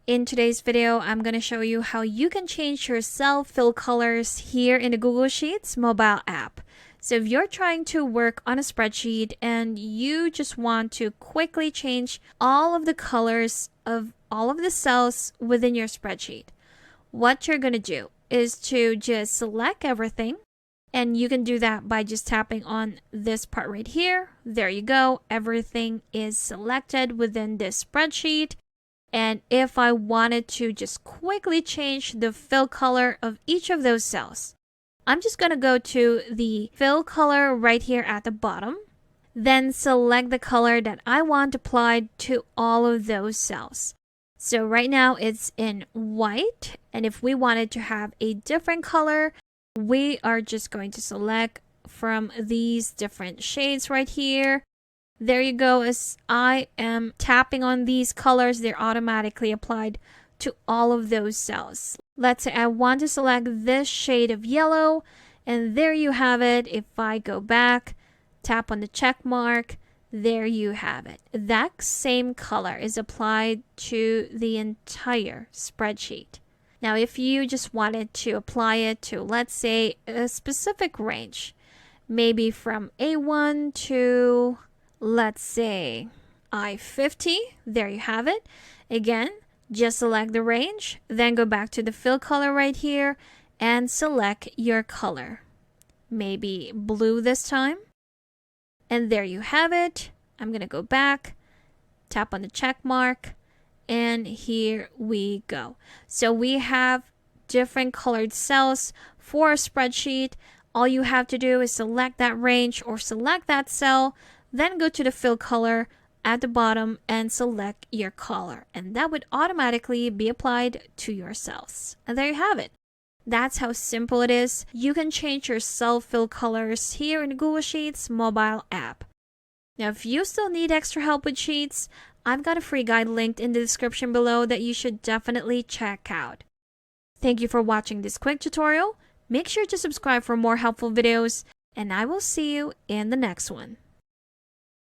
In today's video, I'm going to show you how you can change your cell fill colors here in the Google Sheets mobile app. So if you're trying to work on a spreadsheet and you just want to quickly change all of the colors of all of the cells within your spreadsheet, what you're going to do is to just select everything. And you can do that by just tapping on this part right here. There you go. Everything is selected within this spreadsheet. And if I wanted to just quickly change the fill color of each of those cells, I'm just going to go to the fill color right here at the bottom. Then select the color that I want applied to all of those cells. So right now it's in white. And if we wanted to have a different color, we are just going to select from these different shades right here. There you go. As I am tapping on these colors, they're automatically applied to all of those cells. Let's say I want to select this shade of yellow, and there you have it. If I go back, tap on the check mark, there you have it. That same color is applied to the entire spreadsheet. Now, if you just wanted to apply it to, let's say, a specific range, maybe from A1 to, let's say, I50, there you have it. Again, just select the range, then go back to the fill color right here and select your color. Maybe blue this time. And there you have it. I'm going to go back, tap on the check mark, and here we go. So we have different colored cells for a spreadsheet. All you have to do is select that range or select that cell, then go to the fill color at the bottom and select your color. And that would automatically be applied to your cells. And there you have it. That's how simple it is. You can change your cell fill colors here in the Google Sheets mobile app. Now, if you still need extra help with Sheets, I've got a free guide linked in the description below that you should definitely check out. Thank you for watching this quick tutorial. Make sure to subscribe for more helpful videos, and I will see you in the next one.